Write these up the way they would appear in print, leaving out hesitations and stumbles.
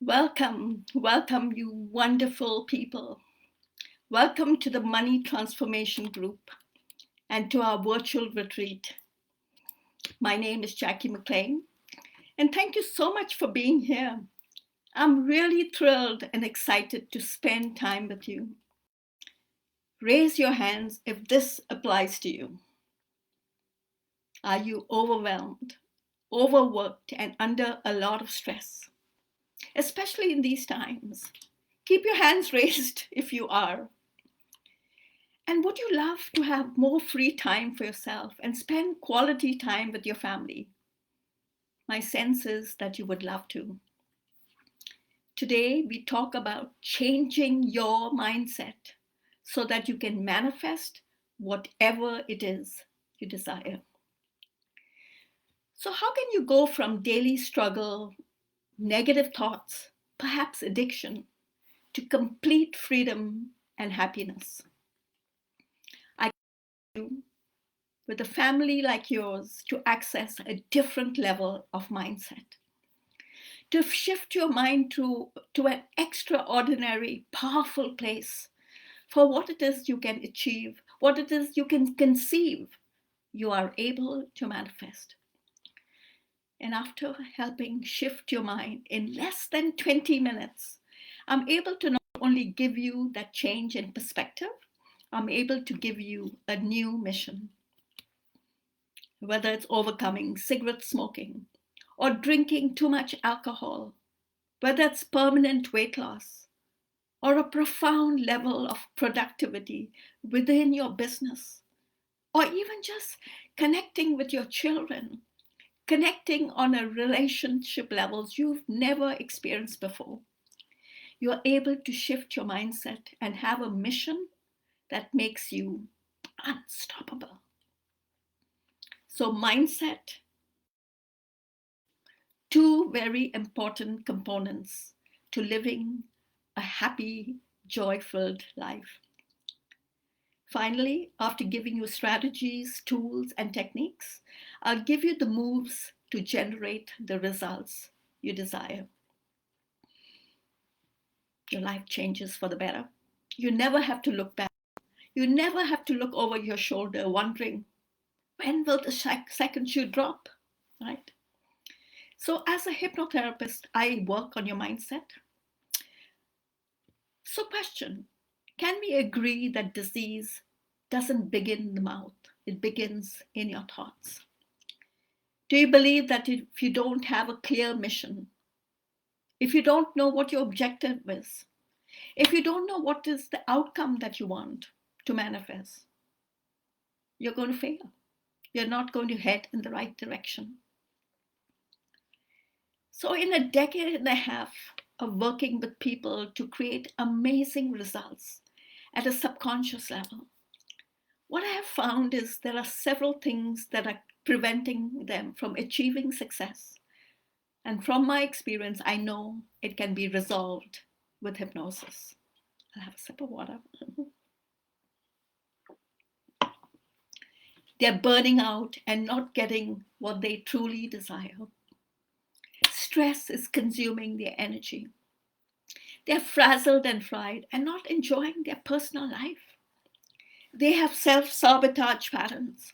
Welcome, welcome, you wonderful people. Welcome to the Money Transformation Group and to our virtual retreat. My name is Jackie Maclean, and thank you so much for being here. I'm really thrilled and excited to spend time with you. Raise your hands if this applies to you. Are you overwhelmed, overworked, and under a lot of stress, especially in these times? Keep your hands raised if you are. And would you love to have more free time for yourself and spend quality time with your family? My sense is that you would love to. Today, we talk about changing your mindset so that you can manifest whatever it is you desire. So, how can you go from daily struggle, negative thoughts, perhaps addiction, to complete freedom and happiness? I you with a family like yours to access a different level of mindset, to shift your mind to an extraordinary, powerful place for what it is you can achieve, what it is you can conceive, you are able to manifest. And after helping shift your mind in less than 20 minutes, I'm able to not only give you that change in perspective, I'm able to give you a new mission. Whether it's overcoming cigarette smoking or drinking too much alcohol, whether it's permanent weight loss or a profound level of productivity within your business, or even just connecting with your children, connecting on a relationship levels you've never experienced before. You're able to shift your mindset and have a mission that makes you unstoppable. So, mindset, two very important components to living a happy, joy filled life. Finally, after giving you strategies, tools, and techniques, I'll give you the moves to generate the results you desire. Your life changes for the better. You never have to look back. You never have to look over your shoulder wondering, when will the second shoe drop, right? So as a hypnotherapist, I work on your mindset. So question, can we agree that disease doesn't begin in the mouth? It begins in your thoughts. Do you believe that if you don't have a clear mission, if you don't know what your objective is, if you don't know what is the outcome that you want to manifest, you're going to fail. You're not going to head in the right direction. So in a decade and a half of working with people to create amazing results at a subconscious level, what I have found is there are several things that are preventing them from achieving success. And from my experience, I know it can be resolved with hypnosis. I'll have a sip of water. They're burning out and not getting what they truly desire. Stress is consuming their energy. They're frazzled and fried and not enjoying their personal life. They have self-sabotage patterns.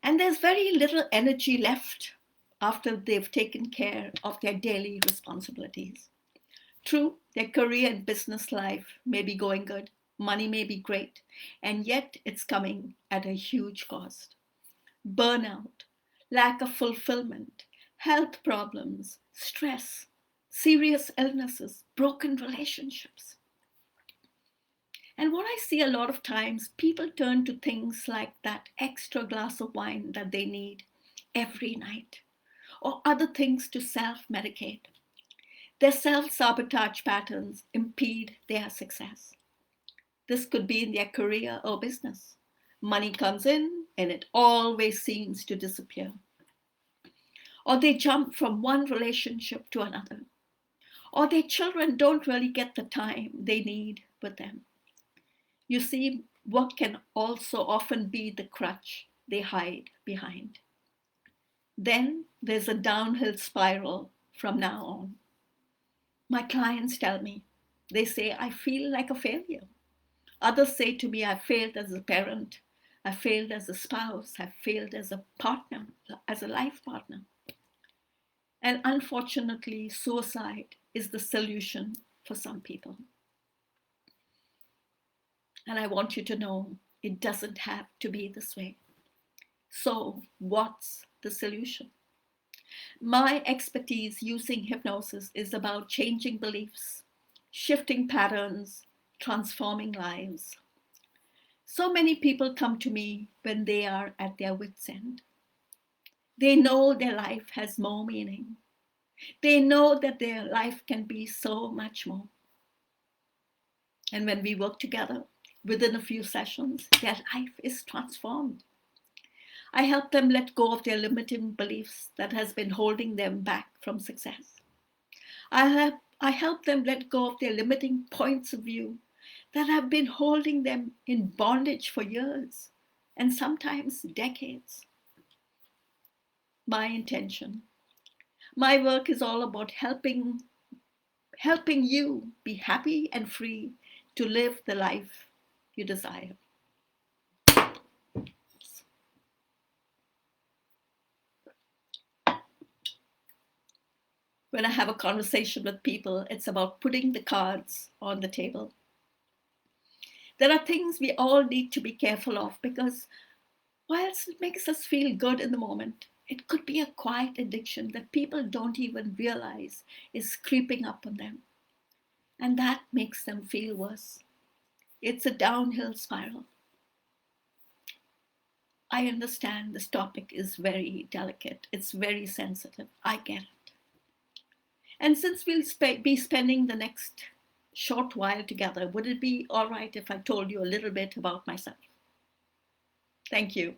And there's very little energy left after they've taken care of their daily responsibilities. True, their career and business life may be going good, money may be great, and yet it's coming at a huge cost. Burnout, lack of fulfillment, health problems, stress, serious illnesses, broken relationships. And what I see a lot of times, people turn to things like that extra glass of wine that they need every night, or other things to self-medicate. Their self-sabotage patterns impede their success. This could be in their career or business. Money comes in and it always seems to disappear. Or they jump from one relationship to another. Or their children don't really get the time they need with them. You see, work can also often be the crutch they hide behind. Then there's a downhill spiral from now on. My clients tell me, they say, I feel like a failure. Others say to me, I failed as a parent, I failed as a spouse, I failed as a partner, as a life partner. And unfortunately, suicide is the solution for some people. And I want you to know it doesn't have to be this way. So, what's the solution? My expertise using hypnosis is about changing beliefs, shifting patterns, transforming lives. So many people come to me when they are at their wits' end. They know their life has more meaning. They know that their life can be so much more. And when we work together, within a few sessions, their life is transformed. I help them let go of their limiting beliefs that has been holding them back from success. I help them let go of their limiting points of view that have been holding them in bondage for years and sometimes decades. My intention, my work is all about helping you be happy and free to live the life you desire. When I have a conversation with people, it's about putting the cards on the table. There are things we all need to be careful of because whilst it makes us feel good in the moment, it could be a quiet addiction that people don't even realize is creeping up on them. And that makes them feel worse. It's a downhill spiral. I understand this topic is very delicate. It's very sensitive. I get it. And since we'll be spending the next short while together, would it be all right if I told you a little bit about myself? Thank you.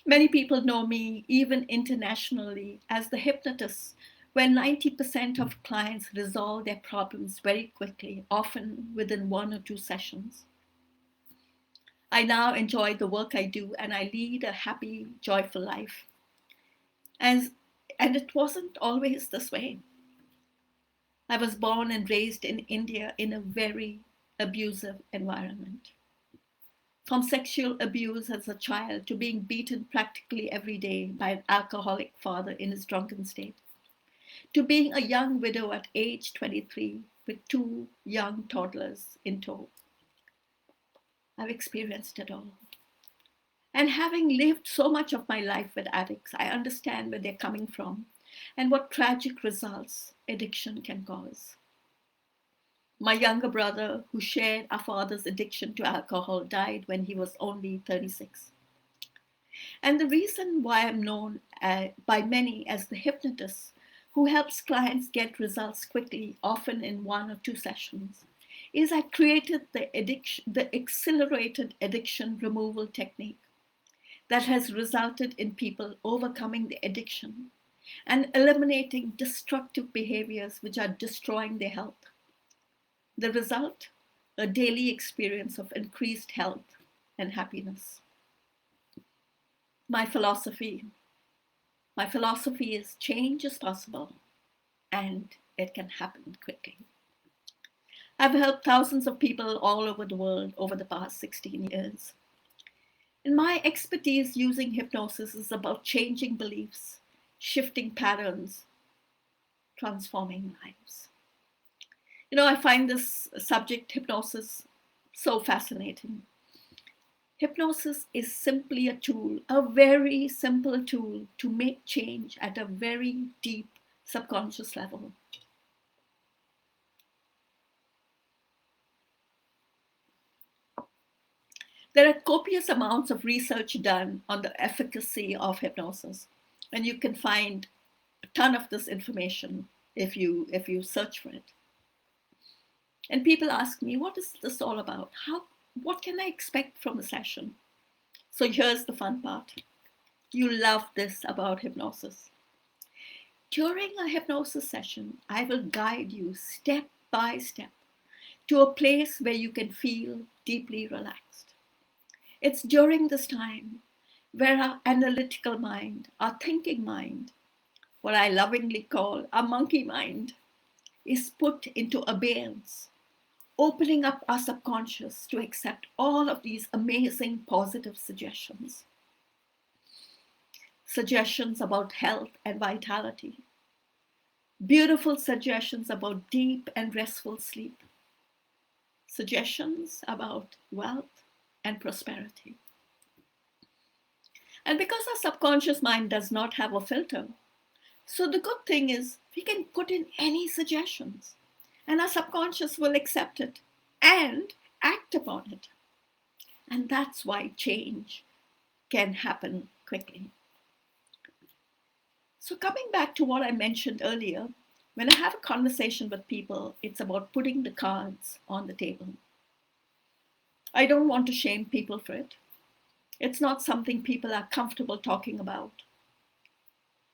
Many people know me, even internationally, as the hypnotist, where 90% of clients resolve their problems very quickly, often within 1 or 2 sessions. I now enjoy the work I do and I lead a happy, joyful life. And it wasn't always this way. I was born and raised in India in a very abusive environment. From sexual abuse as a child to being beaten practically every day by an alcoholic father in his drunken state, to being a young widow at age 23 with 2 young toddlers in tow. I've experienced it all. And having lived so much of my life with addicts, I understand where they're coming from and what tragic results addiction can cause. My younger brother, who shared our father's addiction to alcohol, died when he was only 36. And the reason why I'm known by many as the hypnotist who helps clients get results quickly, often in 1 or 2 sessions, is I created the accelerated addiction removal technique that has resulted in people overcoming the addiction and eliminating destructive behaviors which are destroying their health. The result? A daily experience of increased health and happiness. My philosophy is change is possible and it can happen quickly. I've helped thousands of people all over the world over the past 16 years. And my expertise using hypnosis is about changing beliefs, shifting patterns, transforming lives. I find this subject, hypnosis, so fascinating. Hypnosis is simply a tool, a very simple tool to make change at a very deep subconscious level. There are copious amounts of research done on the efficacy of hypnosis, and you can find a ton of this information if you search for it. And people ask me, what is this all about? What can I expect from a session? So here's the fun part. You love this about hypnosis. During a hypnosis session, I will guide you step by step to a place where you can feel deeply relaxed. It's during this time where our analytical mind, our thinking mind, what I lovingly call a monkey mind, is put into abeyance, opening up our subconscious to accept all of these amazing positive suggestions. Suggestions about health and vitality, beautiful suggestions about deep and restful sleep, suggestions about wealth and prosperity. And because our subconscious mind does not have a filter, so the good thing is we can put in any suggestions and our subconscious will accept it and act upon it. And that's why change can happen quickly. So coming back to what I mentioned earlier, when I have a conversation with people, it's about putting the cards on the table. I don't want to shame people for it. It's not something people are comfortable talking about,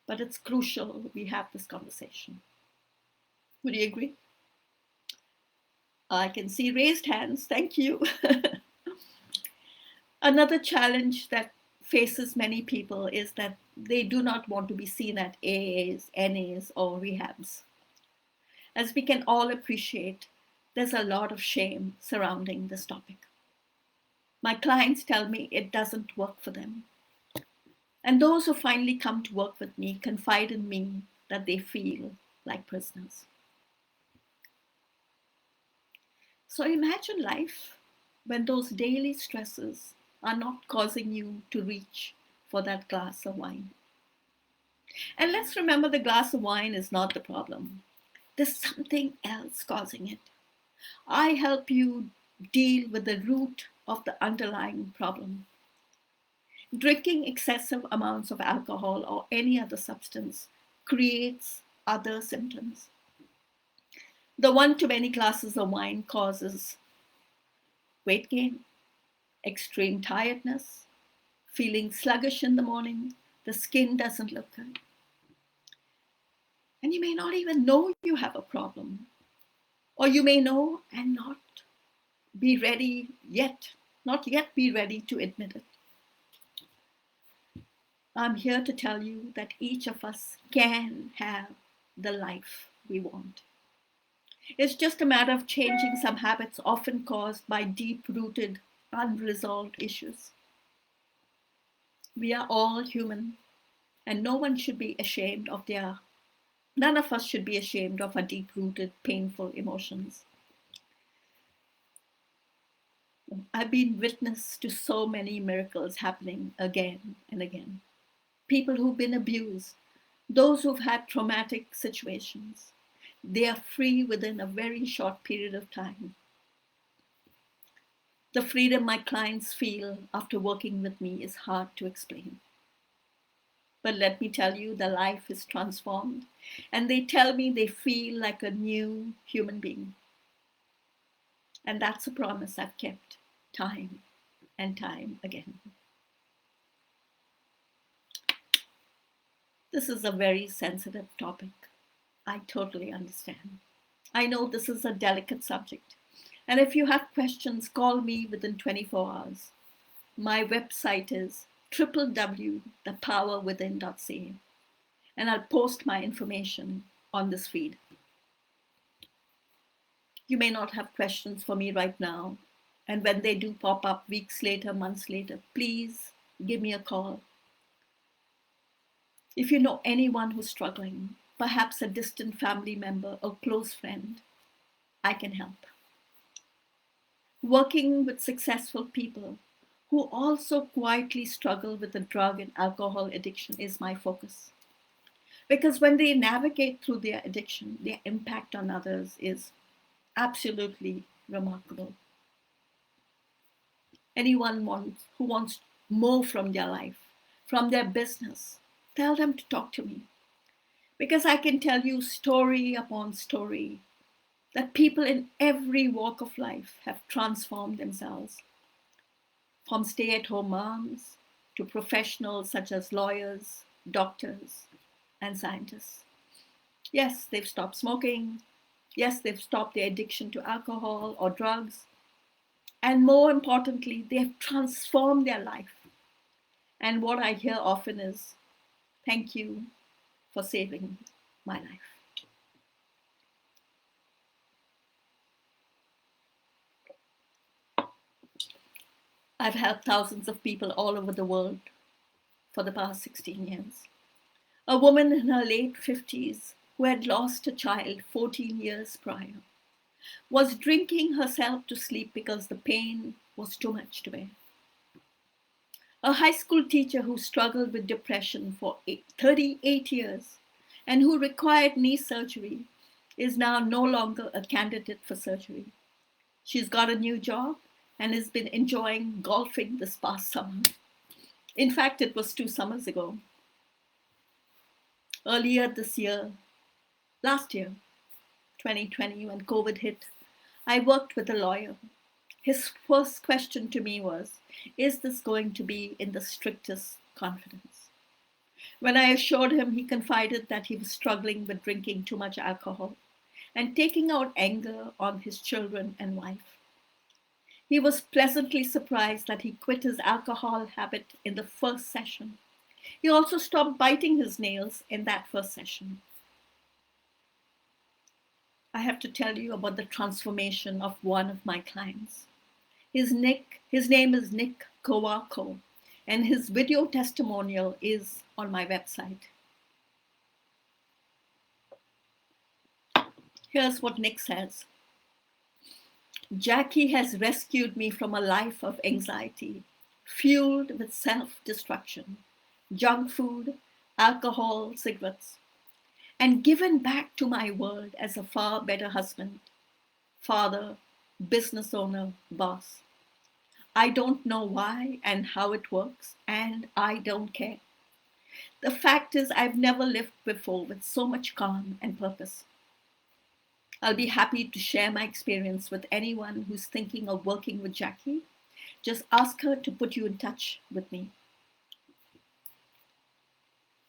but it's crucial we have this conversation. Would you agree? I can see raised hands. Thank you. Another challenge that faces many people is that they do not want to be seen at AAs, NAs, or rehabs. As we can all appreciate, there's a lot of shame surrounding this topic. My clients tell me it doesn't work for them. And those who finally come to work with me confide in me that they feel like prisoners. So imagine life when those daily stresses are not causing you to reach for that glass of wine. And let's remember the glass of wine is not the problem. There's something else causing it. I help you deal with the root of the underlying problem. Drinking excessive amounts of alcohol or any other substance creates other symptoms. The one too many glasses of wine causes weight gain, extreme tiredness, feeling sluggish in the morning, the skin doesn't look good. And you may not even know you have a problem, or you may know and not be ready yet, not yet be ready to admit it. I'm here to tell you that each of us can have the life we want. It's just a matter of changing some habits often caused by deep-rooted, unresolved issues. We are all human, and none of us should be ashamed of our deep-rooted, painful emotions. I've been witness to so many miracles happening again and again. People who've been abused, those who've had traumatic situations, they are free within a very short period of time. The freedom my clients feel after working with me is hard to explain. But let me tell you, their life is transformed, and they tell me they feel like a new human being. And that's a promise I've kept time and time again. This is a very sensitive topic. I totally understand. I know this is a delicate subject. And if you have questions, call me within 24 hours. My website is www.thepowerwithin.ca. And I'll post my information on this feed. You may not have questions for me right now. And when they do pop up weeks later, months later, please give me a call. If you know anyone who's struggling, perhaps a distant family member or close friend, I can help. Working with successful people who also quietly struggle with the drug and alcohol addiction is my focus. Because when they navigate through their addiction, their impact on others is absolutely remarkable. Anyone who wants more from their life, from their business, tell them to talk to me. Because I can tell you story upon story that people in every walk of life have transformed themselves. From stay-at-home moms to professionals such as lawyers, doctors, and scientists. Yes, they've stopped smoking. Yes, they've stopped their addiction to alcohol or drugs. And more importantly, they've transformed their life. And what I hear often is, thank you for saving my life. I've helped thousands of people all over the world for the past 16 years. A woman in her late 50s who had lost a child 14 years prior was drinking herself to sleep because the pain was too much to bear. A high school teacher who struggled with depression for 38 years and who required knee surgery is now no longer a candidate for surgery. She's got a new job and has been enjoying golfing this past summer. In fact, it was 2 summers ago. Earlier this year, last year, 2020, when COVID hit, I worked with a lawyer. His first question to me was, is this going to be in the strictest confidence? When I assured him, he confided that he was struggling with drinking too much alcohol and taking out anger on his children and wife. He was pleasantly surprised that he quit his alcohol habit in the first session. He also stopped biting his nails in that first session. I have to tell you about the transformation of one of my clients. His name is Nick Kowako, and his video testimonial is on my website. Here's what Nick says. Jackie has rescued me from a life of anxiety, fueled with self-destruction, junk food, alcohol, cigarettes, and given back to my world as a far better husband, father, business owner, boss. I don't know why and how it works, and I don't care. The fact is, I've never lived before with so much calm and purpose. I'll be happy to share my experience with anyone who's thinking of working with Jackie. Just ask her to put you in touch with me.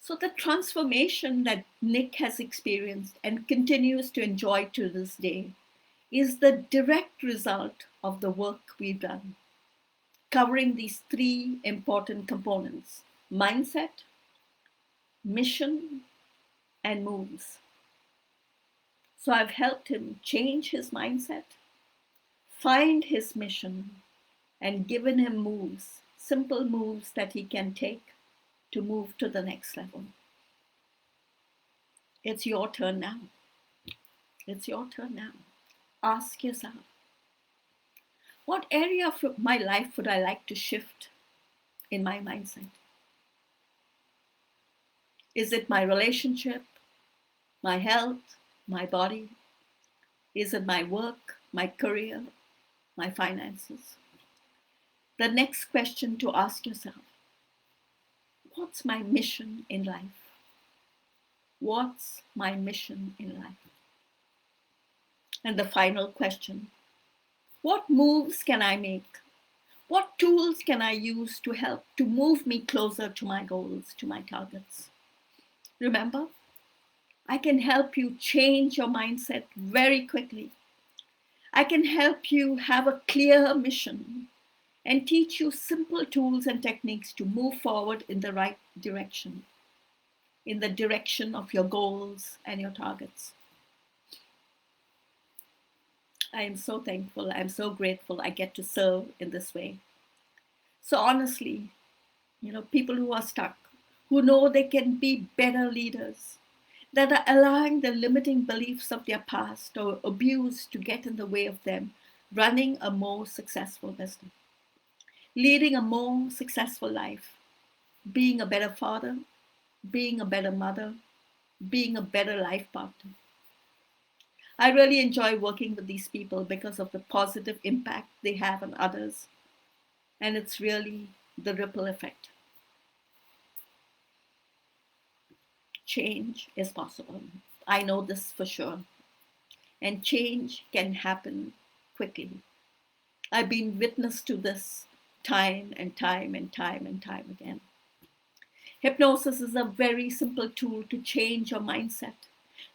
So the transformation that Nick has experienced and continues to enjoy to this day is the direct result of the work we've done, covering these 3 important components: mindset, mission, and moves. So I've helped him change his mindset, find his mission, and given him moves, simple moves that he can take to move to the next level. It's your turn now. It's your turn now. Ask yourself, what area of my life would I like to shift in my mindset? Is it my relationship, my health, my body? Is it my work, my career, my finances? The next question to ask yourself, what's my mission in life? What's my mission in life? And the final question, what moves can I make? What tools can I use to help to move me closer to my goals, to my targets? Remember, I can help you change your mindset very quickly. I can help you have a clear mission and teach you simple tools and techniques to move forward in the right direction, in the direction of your goals and your targets. I am so thankful, I'm so grateful I get to serve in this way. So honestly, people who are stuck, who know they can be better leaders, that are allowing the limiting beliefs of their past or abuse to get in the way of them running a more successful business, leading a more successful life, being a better father, being a better mother, being a better life partner. I really enjoy working with these people because of the positive impact they have on others. And it's really the ripple effect. Change is possible. I know this for sure. And change can happen quickly. I've been witness to this time and time and time and time again. Hypnosis is a very simple tool to change your mindset.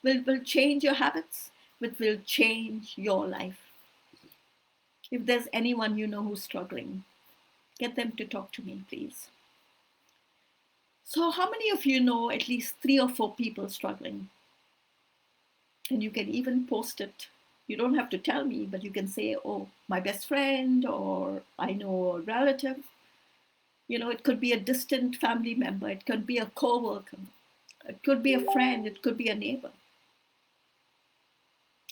It will change your habits, it will change your life. If there's anyone you know who's struggling, get them to talk to me, please. So how many of you know at least 3 or 4 people struggling? And you can even post it. You don't have to tell me, but you can say, oh, my best friend, or I know a relative. It could be a distant family member, it could be a co-worker, it could be a friend, it could be a neighbor.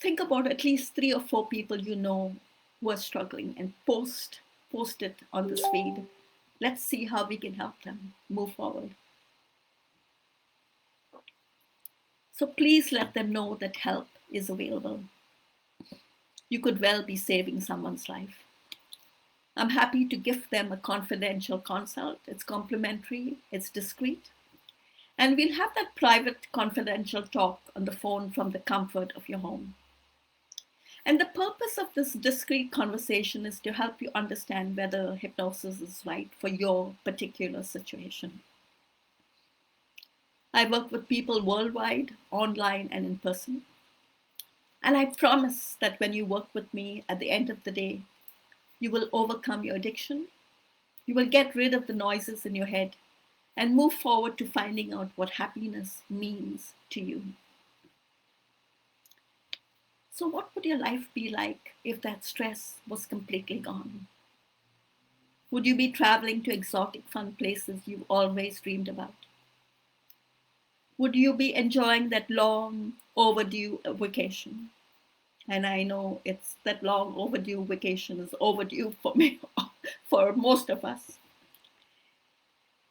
Think about at least 3 or 4 people who are struggling, and post it on this feed. Let's see how we can help them move forward. So please let them know that help is available. You could well be saving someone's life. I'm happy to give them a confidential consult. It's complimentary, it's discreet, and we'll have that private confidential talk on the phone from the comfort of your home. And the purpose of this discreet conversation is to help you understand whether hypnosis is right for your particular situation. I work with people worldwide, online and in person. And I promise that when you work with me, at the end of the day, you will overcome your addiction. You will get rid of the noises in your head and move forward to finding out what happiness means to you. So, what would your life be like if that stress was completely gone? Would you be traveling to exotic, fun places you've always dreamed about? Would you be enjoying that long overdue vacation? And I know it's that long overdue vacation is overdue for me, for most of us.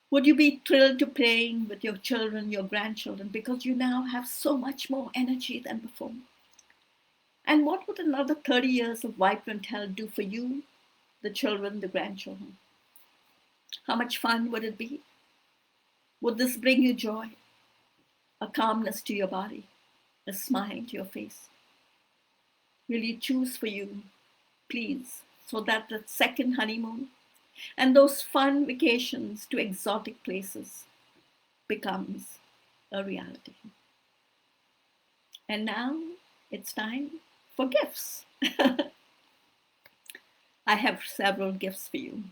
Would you be thrilled to playing with your children, your grandchildren, because you now have so much more energy than before? And what would another 30 years of vibrant health do for you, the children, the grandchildren? How much fun would it be? Would this bring you joy, a calmness to your body, a smile to your face? Will you choose for you, please, so that the second honeymoon and those fun vacations to exotic places becomes a reality? And now it's time for gifts. I have several gifts for you.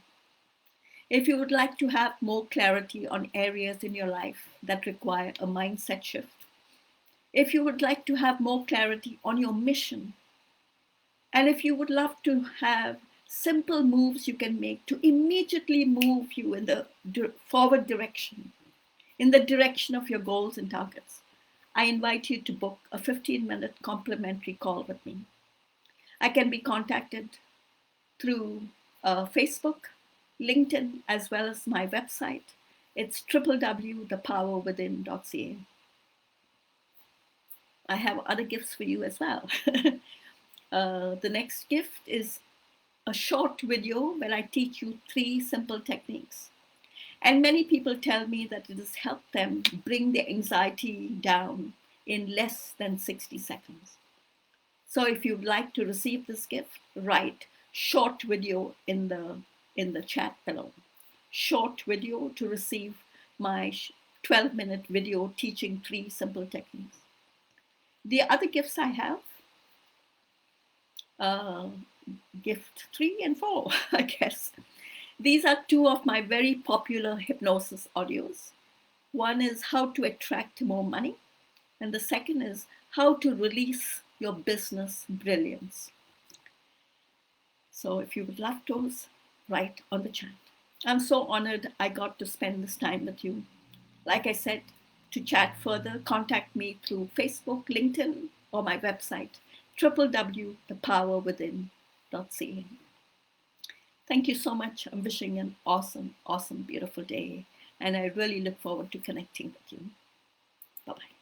If you would like to have more clarity on areas in your life that require a mindset shift, if you would like to have more clarity on your mission, and if you would love to have simple moves you can make to immediately move you in the forward direction, in the direction of your goals and targets, I invite you to book a 15-minute complimentary call with me. I can be contacted through Facebook, LinkedIn, as well as my website. It's www.thepowerwithin.ca. I have other gifts for you as well. The next gift is a short video where I teach you 3 simple techniques. And many people tell me that it has helped them bring their anxiety down in less than 60 seconds. So if you'd like to receive this gift, write short video in the chat below. Short video to receive my 12-minute video teaching 3 simple techniques. The other gifts I have, gift 3 and 4, I guess. These are 2 of my very popular hypnosis audios. One is how to attract more money, and the second is how to release your business brilliance. So if you would love those, write on the chat. I'm so honored I got to spend this time with you. Like I said, to chat further, contact me through Facebook, LinkedIn, or my website, www.thepowerwithin.ca. Thank you so much. I'm wishing an awesome, awesome, beautiful day. And I really look forward to connecting with you. Bye-bye.